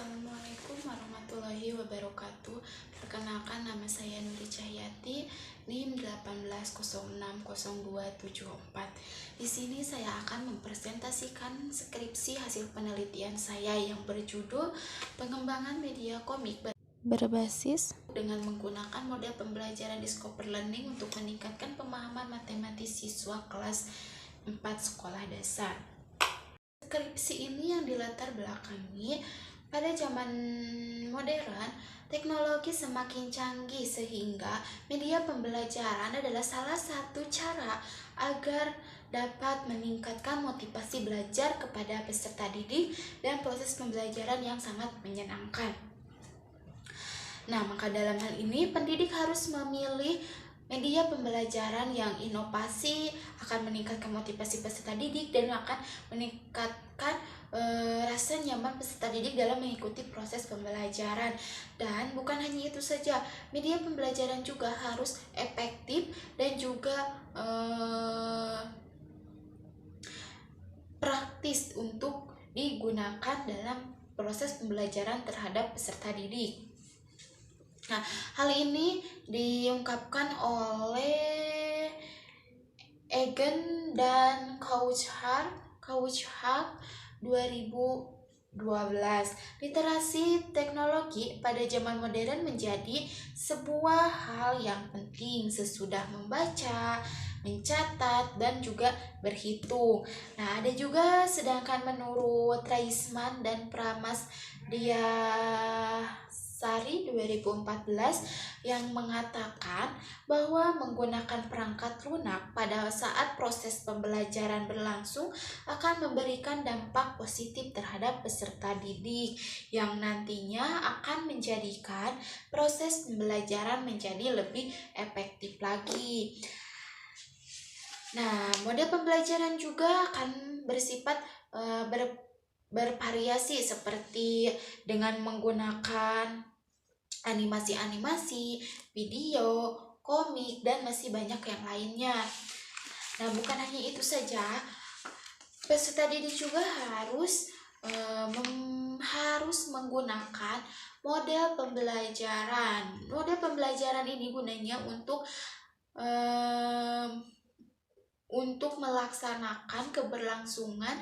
Assalamualaikum warahmatullahi wabarakatuh. Perkenalkan, nama saya Nuri Cahyati, NIM 18060274. Di sini saya akan mempresentasikan skripsi hasil penelitian saya yang berjudul Pengembangan Media Komik berbasis dengan menggunakan model pembelajaran Discover Learning untuk meningkatkan pemahaman matematis siswa kelas 4 sekolah dasar. Skripsi ini yang dilatar belakangi pada zaman modern, teknologi semakin canggih sehingga media pembelajaran adalah salah satu cara agar dapat meningkatkan motivasi belajar kepada peserta didik dan proses pembelajaran yang sangat menyenangkan. Nah, maka dalam hal ini pendidik harus memilih media pembelajaran yang inovasi, akan meningkatkan motivasi peserta didik dan akan meningkatkan rasa nyaman peserta didik dalam mengikuti proses pembelajaran. Dan bukan hanya itu saja, media pembelajaran juga harus efektif dan juga praktis untuk digunakan dalam proses pembelajaran terhadap peserta didik. Nah, hal ini diungkapkan oleh Egan dan Couchard 2012. Literasi teknologi pada zaman modern menjadi sebuah hal yang penting sesudah membaca, mencatat, dan juga berhitung. Nah, ada juga sedangkan menurut Raisman dan Pramasdiasari 2014 yang mengatakan bahwa menggunakan perangkat lunak pada saat proses pembelajaran berlangsung akan memberikan dampak positif terhadap peserta didik yang nantinya akan menjadikan proses pembelajaran menjadi lebih efektif lagi. Nah, model pembelajaran juga akan bersifat bervariasi seperti dengan menggunakan animasi-animasi, video, komik, dan masih banyak yang lainnya. Nah, bukan hanya itu saja, peserta didik juga harus menggunakan model pembelajaran. Model pembelajaran ini gunanya untuk melaksanakan keberlangsungan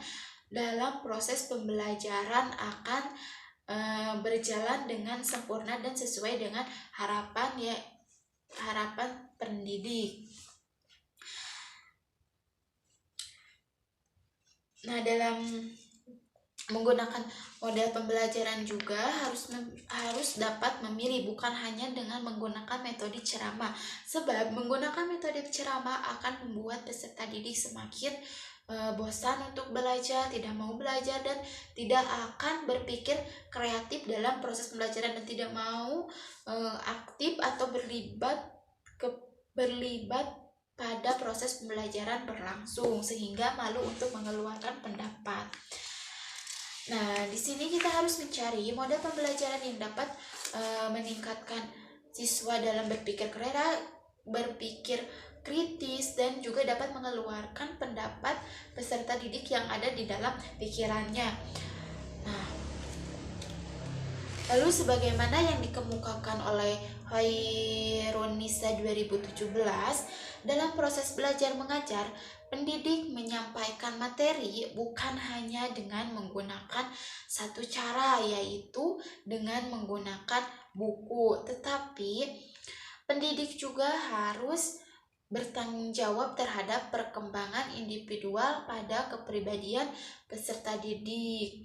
dalam proses pembelajaran akan berjalan dengan sempurna dan sesuai dengan harapan pendidik. Nah, dalam menggunakan model pembelajaran juga harus dapat memilih, bukan hanya dengan menggunakan metode ceramah, sebab menggunakan metode ceramah akan membuat peserta didik semakin bosan untuk belajar, tidak mau belajar, dan tidak akan berpikir kreatif dalam proses pembelajaran dan tidak mau aktif atau berlibat pada proses pembelajaran berlangsung sehingga malu untuk mengeluarkan pendapat. Nah, di sini kita harus mencari model pembelajaran yang dapat meningkatkan siswa dalam berpikir kritis dan juga dapat mengeluarkan pendapat peserta didik yang ada di dalam pikirannya. Nah, lalu sebagaimana yang dikemukakan oleh Hoirunisa 2017, dalam proses belajar mengajar, pendidik menyampaikan materi bukan hanya dengan menggunakan satu cara, yaitu dengan menggunakan buku, tetapi pendidik juga harus bertanggung jawab terhadap perkembangan individual pada kepribadian peserta didik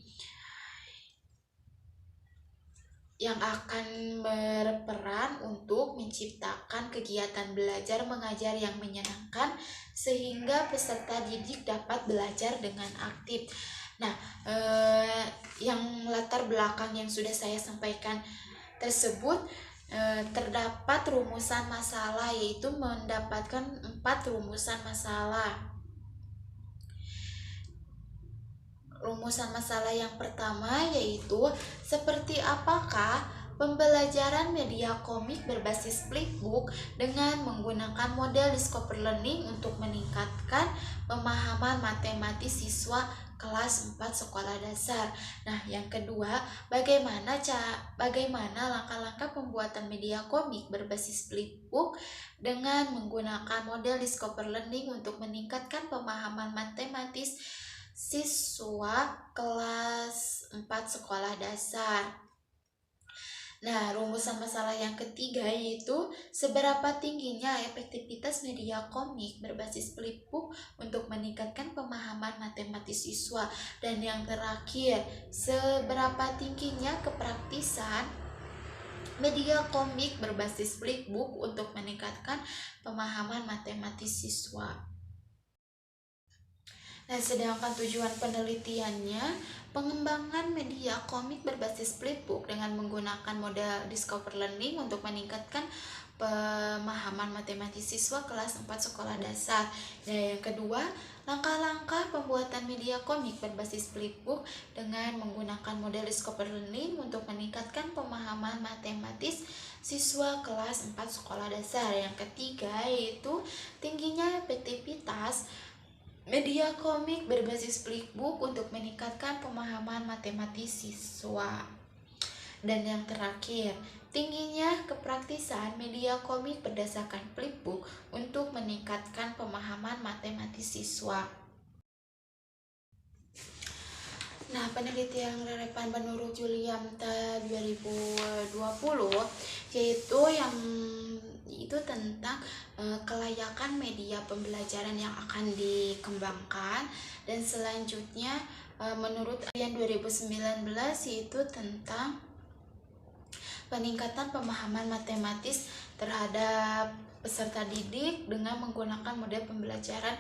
yang akan berperan untuk menciptakan kegiatan belajar mengajar yang menyenangkan sehingga peserta didik dapat belajar dengan aktif. Nah, yang latar belakang yang sudah saya sampaikan tersebut terdapat rumusan masalah, yaitu mendapatkan 4 rumusan masalah. Rumusan masalah yang pertama yaitu seperti apakah pembelajaran media komik berbasis flipbook dengan menggunakan model Discover Learning untuk meningkatkan pemahaman matematis siswa kelas 4 sekolah dasar. Nah, yang kedua, bagaimana langkah-langkah pembuatan media komik berbasis flipbook dengan menggunakan model Discover Learning untuk meningkatkan pemahaman matematis siswa kelas 4 sekolah dasar. Nah, rumusan masalah yang ketiga yaitu seberapa tingginya efektivitas media komik berbasis flipbook untuk meningkatkan pemahaman matematis siswa. Dan yang terakhir, seberapa tingginya kepraktisan media komik berbasis flipbook untuk meningkatkan pemahaman matematis siswa. Nah, sedangkan tujuan penelitiannya, pengembangan media komik berbasis flipbook dengan menggunakan model Discover Learning untuk meningkatkan pemahaman matematis siswa kelas 4 sekolah dasar. Dan yang kedua, langkah-langkah pembuatan media komik berbasis flipbook dengan menggunakan model Discover Learning untuk meningkatkan pemahaman matematis siswa kelas 4 sekolah dasar. Yang ketiga yaitu tingginya efektivitas media komik berbasis flipbook untuk meningkatkan pemahaman matematis siswa. Dan yang terakhir, tingginya kepraktisan media komik berdasarkan flipbook untuk meningkatkan pemahaman matematis siswa. Nah, penelitian relevan menurut Juliamta 2020 yaitu yang itu tentang kelayakan media pembelajaran yang akan dikembangkan. Dan selanjutnya menurut yang 2019 yaitu tentang peningkatan pemahaman matematis terhadap peserta didik dengan menggunakan model pembelajaran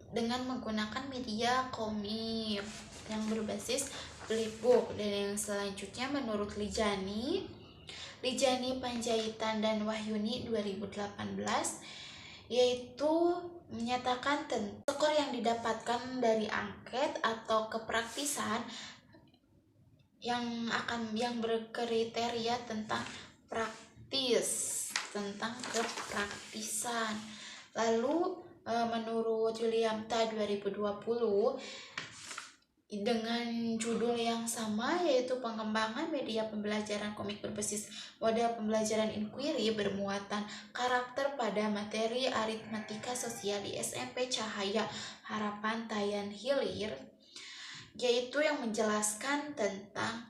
dengan menggunakan media komik yang berbasis flipbook. Dan yang selanjutnya menurut Lijani Panjaitan dan Wahyuni 2018 yaitu menyatakan skor yang didapatkan dari angket atau kepraktisan yang berkriteria tentang kepraktisan. Lalu menurut Juliamta 2020 dengan judul yang sama yaitu pengembangan media pembelajaran komik berbasis model pembelajaran inquiry bermuatan karakter pada materi aritmatika sosial di SMP Cahaya Harapan Tayan Hilir, yaitu yang menjelaskan tentang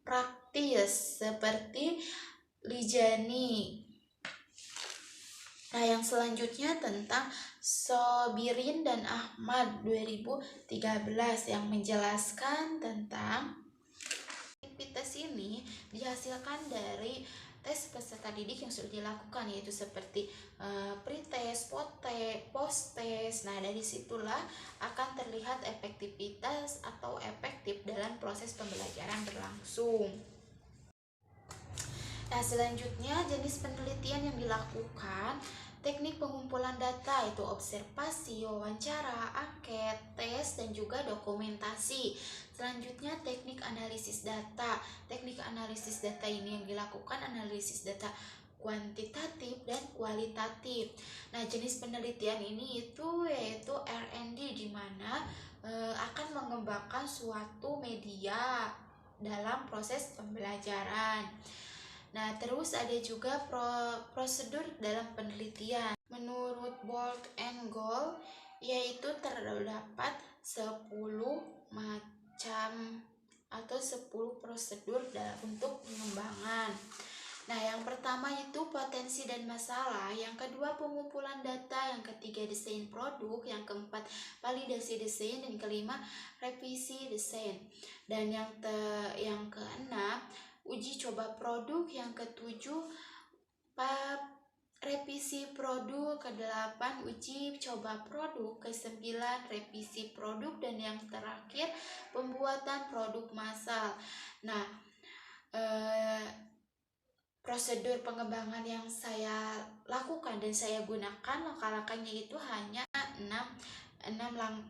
praktis seperti Lijani. Nah, yang selanjutnya tentang Sobirin dan Ahmad 2013 yang menjelaskan tentang aktivitas ini dihasilkan dari tes peserta didik yang sudah dilakukan, yaitu seperti pretest, post-test. Nah, dari situlah akan terlihat efektivitas atau efektif dalam proses pembelajaran berlangsung. Nah, selanjutnya jenis penelitian yang dilakukan, teknik pengumpulan data itu observasi, wawancara, angket, tes, dan juga dokumentasi. Selanjutnya teknik analisis data. Teknik analisis data ini yang dilakukan analisis data kuantitatif dan kualitatif. Nah, jenis penelitian ini yaitu R&D, di mana akan mengembangkan suatu media dalam proses pembelajaran. Nah, terus ada juga prosedur dalam penelitian. Menurut Bolt and Goal, yaitu terdapat 10 macam atau 10 prosedur untuk pengembangan. Nah, yang pertama itu potensi dan masalah, yang kedua pengumpulan data, yang ketiga desain produk, yang keempat validasi desain, dan kelima revisi desain. Dan yang keenam uji coba produk, yang ketujuh revisi produk, ke-8 uji coba produk, ke-9 revisi produk, dan yang terakhir pembuatan produk massal. Nah, prosedur pengembangan yang saya lakukan dan saya gunakan langkah-langkahnya itu hanya 6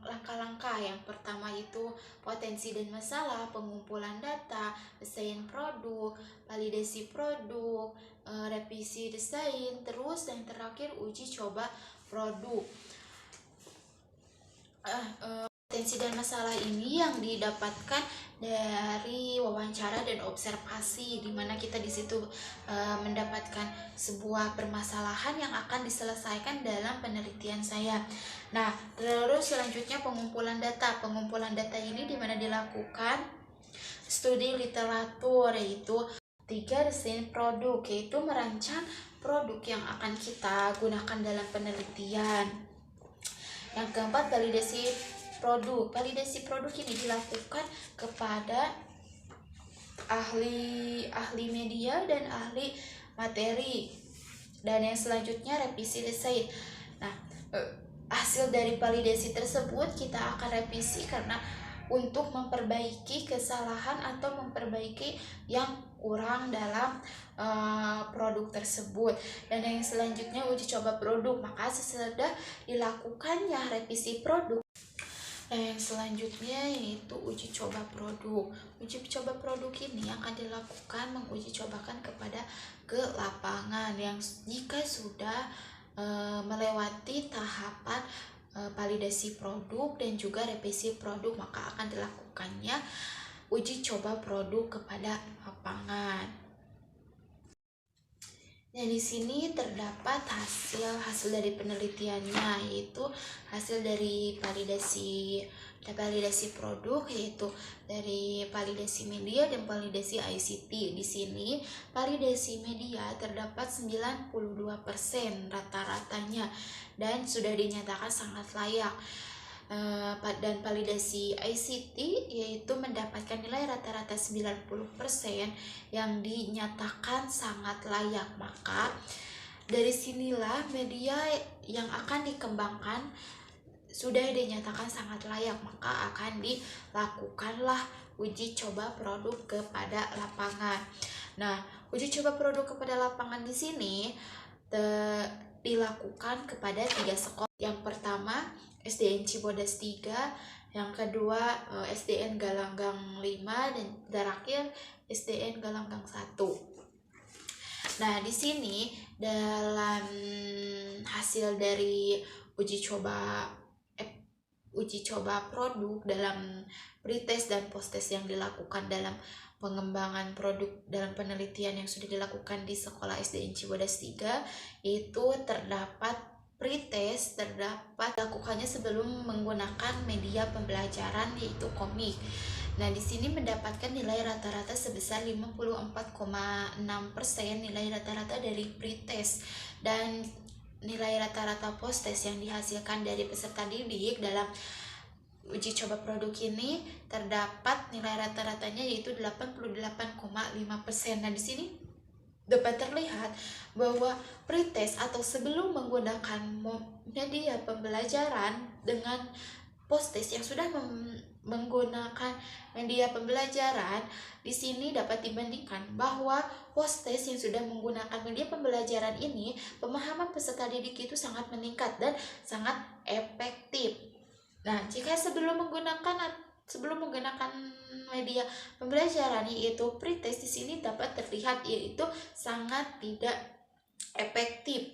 langkah-langkah. Yang pertama itu potensi dan masalah, pengumpulan data, desain produk, validasi produk, revisi desain, terus yang terakhir uji coba produk. kompetensi dan masalah ini yang didapatkan dari wawancara dan observasi, di mana kita di situ mendapatkan sebuah permasalahan yang akan diselesaikan dalam penelitian saya. Nah, terus selanjutnya pengumpulan data. Pengumpulan data ini di mana dilakukan studi literatur, yaitu 3 desain produk, yaitu merancang produk yang akan kita gunakan dalam penelitian. Yang keempat, validasi produk. Validasi produk ini dilakukan kepada ahli media dan ahli materi. Dan yang selanjutnya, revisi desain. Nah, hasil dari validasi tersebut kita akan revisi karena untuk memperbaiki kesalahan atau memperbaiki yang kurang dalam produk tersebut. Dan yang selanjutnya, uji coba produk. Maka sesudah dilakukannya revisi produk, nah yang selanjutnya yaitu uji coba produk. Uji coba produk ini yang akan dilakukan menguji cobakan kepada ke lapangan, yang jika sudah melewati tahapan validasi produk dan juga revisi produk, maka akan dilakukannya uji coba produk kepada lapangan. Nah, di sini terdapat hasil dari penelitiannya, yaitu hasil dari validasi produk, yaitu dari validasi media dan validasi ICT. Di sini validasi media terdapat 92% rata-ratanya dan sudah dinyatakan sangat layak. Dan validasi ICT yaitu mendapatkan nilai rata-rata 90% yang dinyatakan sangat layak. Maka dari sinilah media yang akan dikembangkan sudah dinyatakan sangat layak, maka akan dilakukanlah uji coba produk kepada lapangan. Nah, uji coba produk kepada lapangan di sini dilakukan kepada 3 sekolah. Yang pertama SDN Cibodas 3, yang kedua SDN Galanggang 5, dan terakhir SDN Galanggang 1. Nah, di sini dalam hasil dari uji coba produk dalam pretest dan posttest yang dilakukan dalam pengembangan produk dalam penelitian yang sudah dilakukan di sekolah SDN Cibodas 3, itu terdapat pretest lakukannya sebelum menggunakan media pembelajaran yaitu komik. Nah, di sini mendapatkan nilai rata-rata sebesar 54,6% nilai rata-rata dari pretest, dan nilai rata-rata posttest yang dihasilkan dari peserta didik dalam uji coba produk ini terdapat nilai rata-ratanya yaitu 88,5%. Nah, di sini dapat terlihat bahwa pretest atau sebelum menggunakan media pembelajaran dengan posttest yang sudah menggunakan media pembelajaran, di sini dapat dibandingkan bahwa posttest yang sudah menggunakan media pembelajaran ini, pemahaman peserta didik itu sangat meningkat dan sangat efektif. Nah, jika sebelum menggunakan media pembelajaran yaitu pretest, di sini dapat terlihat yaitu sangat tidak efektif.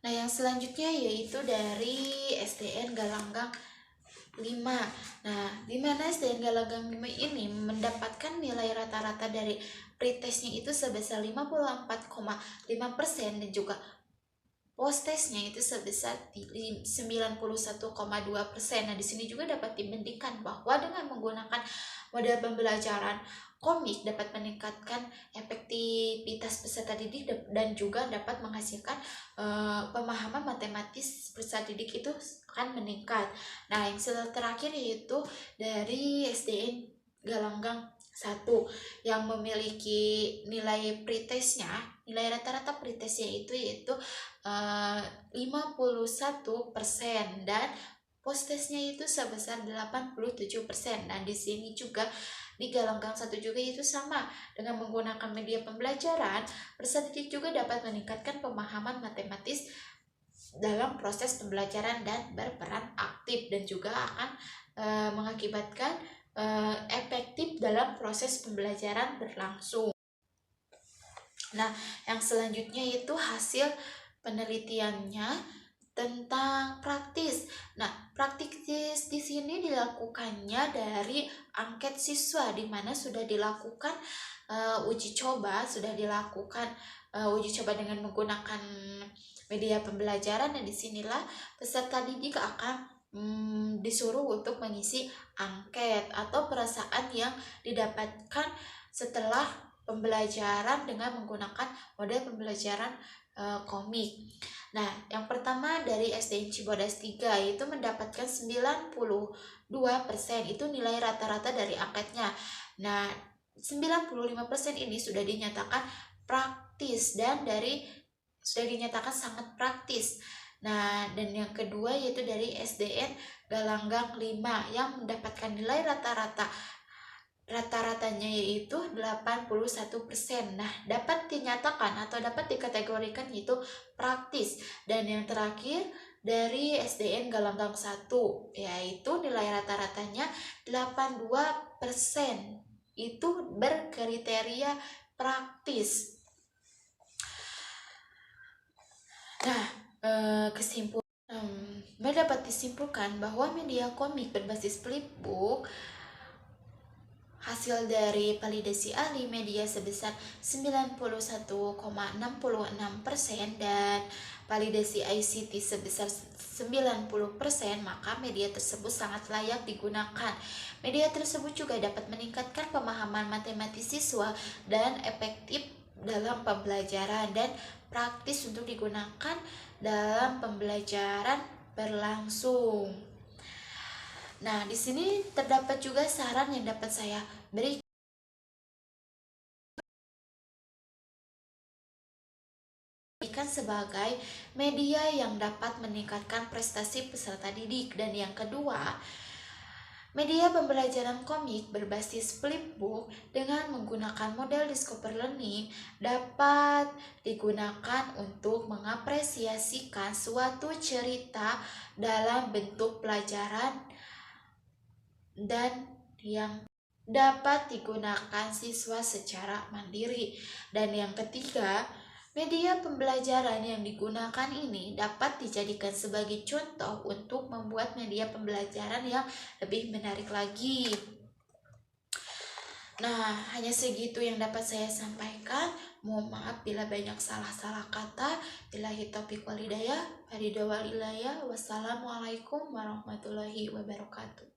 Nah, yang selanjutnya yaitu dari SDN Galanggang 5. Nah, di mana SDN Galanggang 5 ini mendapatkan nilai rata-rata dari pretestnya itu sebesar 54,5% dan juga posttestnya itu sebesar 91,2%. Nah, di sini juga dapat dibandingkan bahwa dengan menggunakan model pembelajaran komik dapat meningkatkan efektivitas peserta didik dan juga dapat menghasilkan pemahaman matematis peserta didik itu akan meningkat. Nah, yang terakhir yaitu dari SDN Galanggang 1 yang memiliki nilai rata-rata pretestnya itu yaitu 51% dan posttestnya itu sebesar 87%. Dan di sini juga di Galanggang 1 juga itu sama, dengan menggunakan media pembelajaran, peserta didik juga dapat meningkatkan pemahaman matematis dalam proses pembelajaran dan berperan aktif dan juga akan mengakibatkan efektif dalam proses pembelajaran berlangsung. Nah, yang selanjutnya itu hasil penelitiannya tentang praktis. Nah, praktis di sini dilakukannya dari angket siswa, di mana sudah dilakukan uji coba, uji coba dengan menggunakan media pembelajaran. Dan disinilah peserta didik akan disuruh untuk mengisi angket atau perasaan yang didapatkan setelah pembelajaran dengan menggunakan model pembelajaran komik. Nah, yang pertama dari SDN Cibodas 3 itu mendapatkan 92%, itu nilai rata-rata dari angketnya. Nah, 95% ini sudah dinyatakan praktis dan sudah dinyatakan sangat praktis. Nah, dan yang kedua yaitu dari SDN Galanggang 5 yang mendapatkan nilai rata-ratanya yaitu 81%. Nah, dapat dinyatakan atau dapat dikategorikan yaitu praktis. Dan yang terakhir dari SDN Galanggang 1 yaitu nilai rata-ratanya 82%. Itu berkriteria praktis. Nah, dapat disimpulkan bahwa media komik berbasis flipbook hasil dari validasi ahli media sebesar 91,66% dan validasi ICT sebesar 90%, maka media tersebut sangat layak digunakan. Media tersebut juga dapat meningkatkan pemahaman matematis siswa dan efektif dalam pembelajaran dan praktis untuk digunakan dalam pembelajaran berlangsung. Nah, di sini terdapat juga saran yang dapat saya berikan sebagai media yang dapat meningkatkan prestasi peserta didik. Dan yang kedua, media pembelajaran komik berbasis flipbook dengan menggunakan model Discover Learning dapat digunakan untuk mengapresiasikan suatu cerita dalam bentuk pelajaran dan yang dapat digunakan siswa secara mandiri. Dan yang ketiga, media pembelajaran yang digunakan ini dapat dijadikan sebagai contoh untuk membuat media pembelajaran yang lebih menarik lagi. Nah, hanya segitu yang dapat saya sampaikan. Mohon maaf bila banyak salah-salah kata. Billahi taufiq wal hidayah. Wassalamualaikum warahmatullahi wabarakatuh.